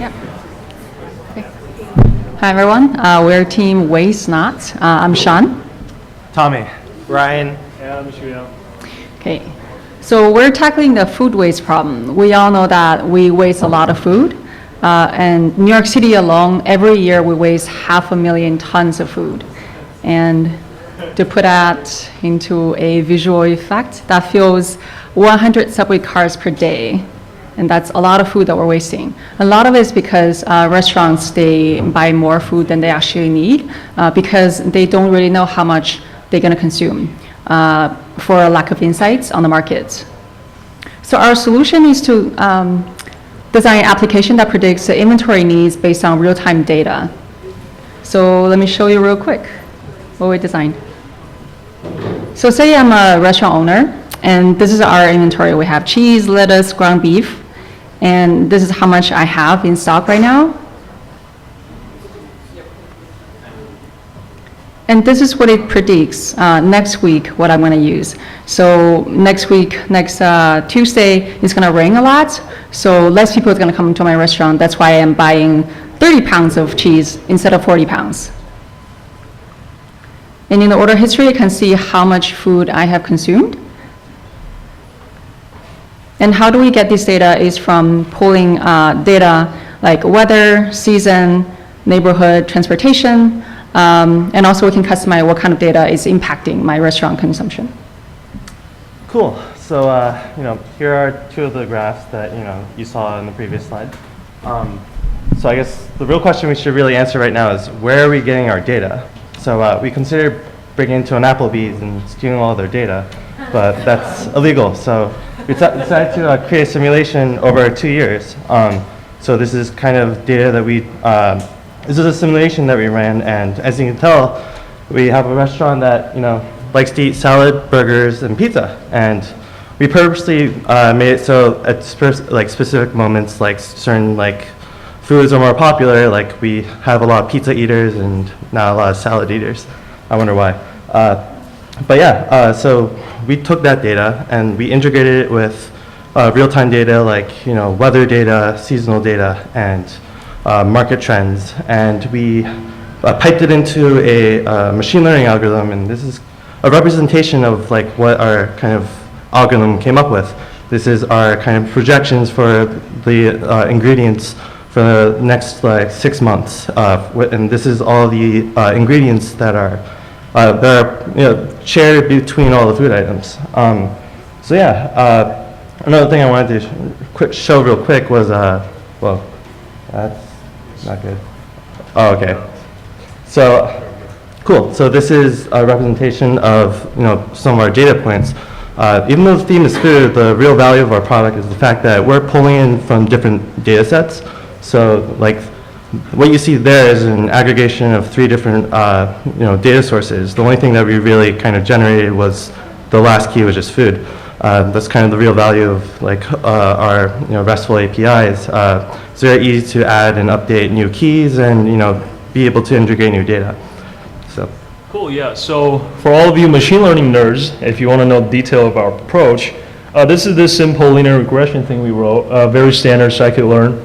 Yeah. Okay. Hi, everyone. We're Team Waste Not. I'm Sean. Tommy. Ryan. Yeah, I'm Shuyo. Okay. So we're tackling the food waste problem. We all know that we waste a lot of food. And New York City alone, every year we waste 500,000 tons of food. And to put that into a visual effect, that fills 100 subway cars per day. And that's a lot of food that we're wasting. A lot of it is because restaurants, they buy more food than they actually need because they don't really know how much they're going to consume for a lack of insights on the market. So our solution is to design an application that predicts the inventory needs based on real-time data. So let me show you real quick what we designed. So say I'm a restaurant owner, and this is our inventory. We have cheese, lettuce, ground beef, and this is how much I have in stock right now. And this is what it predicts next week, what I'm going to use. So next week, next Tuesday, it's going to rain a lot, so less people are going to come to my restaurant. That's why I'm buying 30 pounds of cheese instead of 40 pounds. And in the order history, you can see how much food I have consumed. And how do we get this data is from pulling data like weather, season, neighborhood, transportation, and also we can customize what kind of data is impacting my restaurant consumption. Cool. So, here are two of the graphs that, you saw in the previous slide. So I guess the real question we should really answer right now is where are we getting our data? So we considered breaking into an Applebee's and stealing all their data, but that's illegal. So we decided to create a simulation over 2 years. So this is kind of data that this is a simulation that we ran, and as you can tell, we have a restaurant that likes to eat salad, burgers, and pizza. And we purposely made it so at specific moments, like certain foods are more popular. Like we have a lot of pizza eaters and not a lot of salad eaters. I wonder why. But yeah, so we took that data and we integrated it with real-time data like weather data, seasonal data, and market trends, and we piped it into a machine learning algorithm, and this is a representation of what our kind of algorithm came up with. This is our kind of projections for the ingredients for the next 6 months, and this is all the ingredients that are shared between all the food items. So yeah, another thing I wanted to show real quick was well, that's not good. Oh, okay. So, cool. So this is a representation of some of our data points. Even though the theme is food, the real value of our product is the fact that we're pulling in from different data sets. So, what you see there is an aggregation of 3 different data sources. The only thing that we really kind of generated was the last key, which is food. That's kind of the real value of our RESTful APIs. It's very easy to add and update new keys and be able to integrate new data. So Cool, yeah. So for all of you machine learning nerds, if you want to know the detail of our approach, this is this simple linear regression thing we wrote, very standard scikit-learn.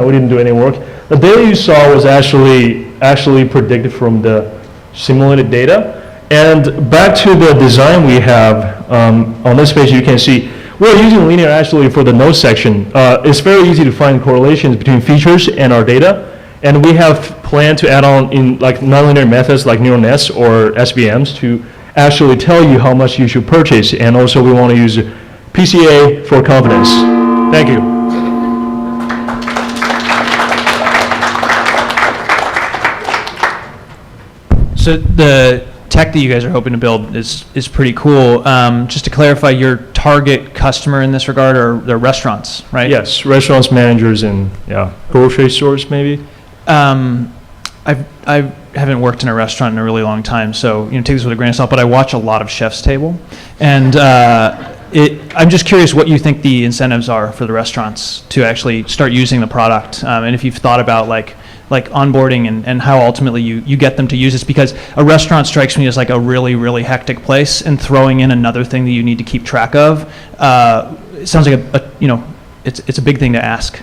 We didn't do any work. The data you saw was actually predicted from the simulated data. And back to the design we have, on this page you can see, we're using linear actually for the node section. It's very easy to find correlations between features and our data. And we have planned to add on in nonlinear methods like neural nets or SVMs to actually tell you how much you should purchase. And also we want to use PCA for confidence. Thank you. So the tech that you guys are hoping to build is pretty cool. Just to clarify, your target customer in this regard are the restaurants, right? Yes, restaurants, managers, and grocery stores maybe. I haven't worked in a restaurant in a really long time, so take this with a grain of salt. But I watch a lot of Chef's Table, and I'm just curious what you think the incentives are for the restaurants to actually start using the product, and if you've thought about like onboarding and how ultimately you get them to use this, because a restaurant strikes me as like a really, really hectic place, and throwing in another thing that you need to keep track of, it sounds like it's a big thing to ask.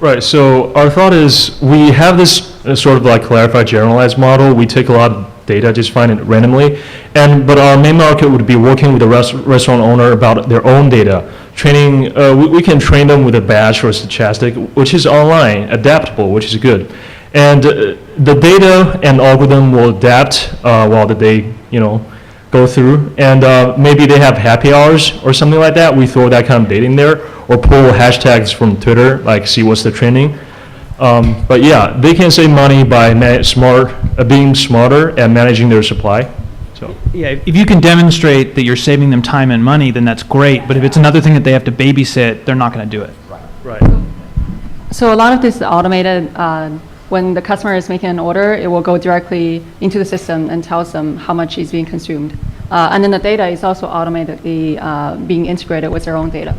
Right, so our thought is we have this sort of like clarified generalized model. We take a lot of data, just find it randomly. But our main market would be working with the restaurant owner about their own data. Training, we can train them with a batch or a stochastic, which is online, adaptable, which is good. And the data and algorithm will adapt while the day, go through. And maybe they have happy hours or something like that. We throw that kind of data in there, or pull hashtags from Twitter, like see what's the trending. But yeah, they can save money by being smarter and managing their supply. So Yeah, if you can demonstrate that you're saving them time and money, then that's great. But if it's another thing that they have to babysit, they're not going to do it. right. So a lot of this is automated. When the customer is making an order, it will go directly into the system and tells them how much is being consumed. And then the data is also automatically being integrated with their own data.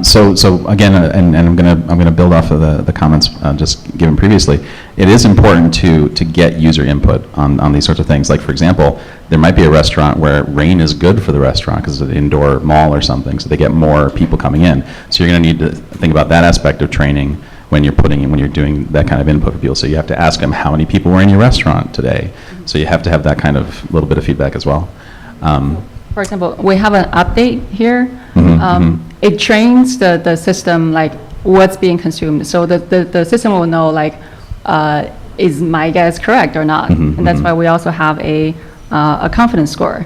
So again, and I'm gonna build off of the comments just given previously. It is important to get user input on these sorts of things. Like for example, there might be a restaurant where rain is good for the restaurant because it's an indoor mall or something, so they get more people coming in. So you're gonna need to think about that aspect of training when you're doing that kind of input for people. So you have to ask them how many people were in your restaurant today. So you have to have that kind of little bit of feedback as well. For example, we have an update here. It trains the system like what's being consumed. So the system will know like, is my guess correct or not? And that's why we also have a confidence score.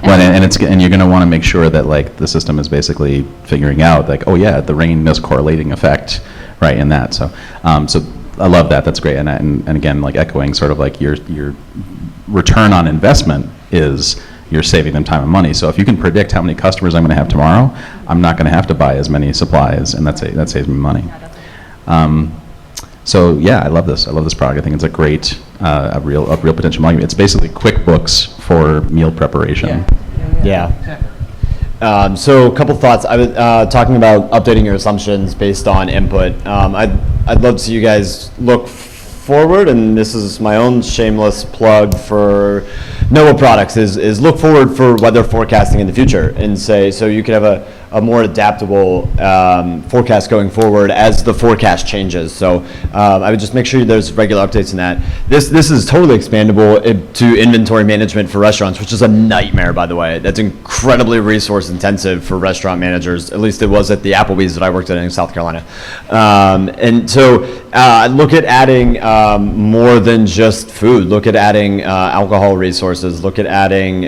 Well, and you're going to want to make sure that like the system is basically figuring out like, oh yeah, the rain is correlating effect, right, in that. So I love that. That's great. And again, like echoing sort of like your return on investment is you're saving them time and money. So if you can predict how many customers I'm going to have tomorrow, I'm not going to have to buy as many supplies, and that saves me money. So yeah, I love this. I love this product. I think it's a great, a real potential market. It's basically QuickBooks for meal preparation. Yeah. So a couple thoughts. I was talking about updating your assumptions based on input. I'd love to see you guys look forward, and this is my own shameless plug for Noah products, is look forward for weather forecasting in the future and say, so you could have a more adaptable forecast going forward as the forecast changes. So I would just make sure there's regular updates in that. This is totally expandable to inventory management for restaurants, which is a nightmare, by the way. That's incredibly resource intensive for restaurant managers. At least it was at the Applebee's that I worked at in South Carolina. And so look at adding more than just food. Look at adding alcohol resources. Look at adding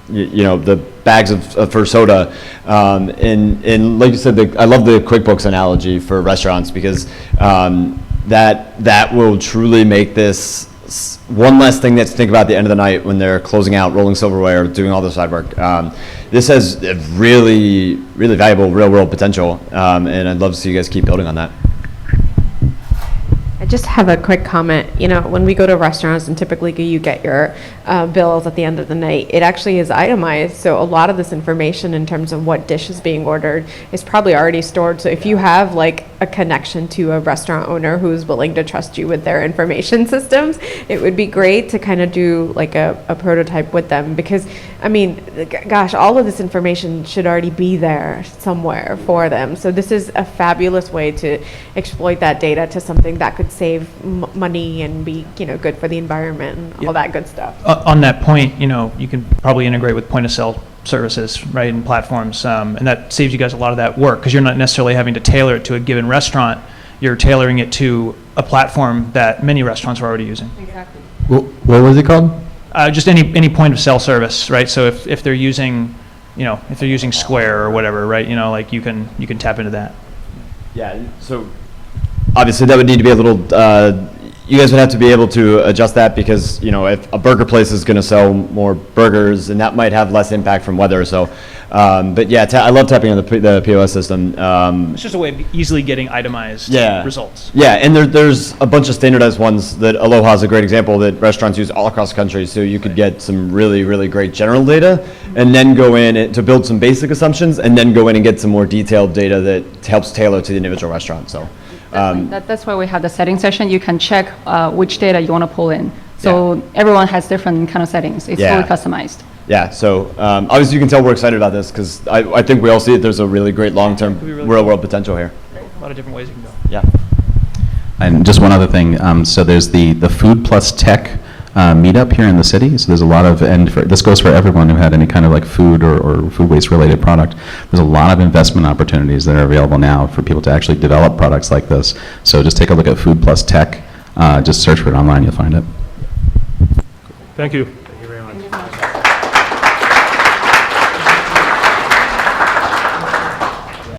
the bags for soda, and like you said, I love the QuickBooks analogy for restaurants because that will truly make this one less thing that's to think about at the end of the night when they're closing out, rolling silverware, doing all the side work. This has a really, really valuable real world potential, and I'd love to see you guys keep building on that. I just have a quick comment. When we go to restaurants and typically you get your bills at the end of the night, it actually is itemized. So a lot of this information in terms of what dish is being ordered is probably already stored. So if you have like a connection to a restaurant owner who's willing to trust you with their information systems, it would be great to kind of do like a prototype with them, because I mean, gosh, all of this information should already be there somewhere for them. So this is a fabulous way to exploit that data to something that could save money and be good for the environment and all that good stuff. On that point, you can probably integrate with point of sale services, right, and platforms, and that saves you guys a lot of that work because you're not necessarily having to tailor it to a given restaurant. You're tailoring it to a platform that many restaurants are already using. Exactly. What was it called? Just any point of sale service, right? So if they're using, if they're using Square or whatever, right? Like you can tap into that. Yeah. So obviously that would need to be a little. You guys would have to be able to adjust that because if a burger place is going to sell more burgers, and that might have less impact from weather. So, but yeah, I love tapping on the POS system. It's just a way of easily getting itemized results. Yeah, and there's a bunch of standardized ones that Aloha is a great example that restaurants use all across the country. So you could get some really, really great general data, and then go in to build some basic assumptions, and then go in and get some more detailed data that helps tailor to the individual restaurant. So. That's why we have the setting session. You can check which data you want to pull in. So everyone has different kind of settings. It's Yeah. fully customized. Yeah, so obviously you can tell we're excited about this because I think we all see it. There's a really great long-term Could be really real-world potential here. A lot of different ways you can go. Yeah. And just one other thing, so there's the Food Plus Tech meetup here in the city. So there's a lot of, and this goes for everyone who had any kind of like food or food waste related product. There's a lot of investment opportunities that are available now for people to actually develop products like this. So just take a look at Food Plus Tech. Just search for it online, you'll find it. Thank you.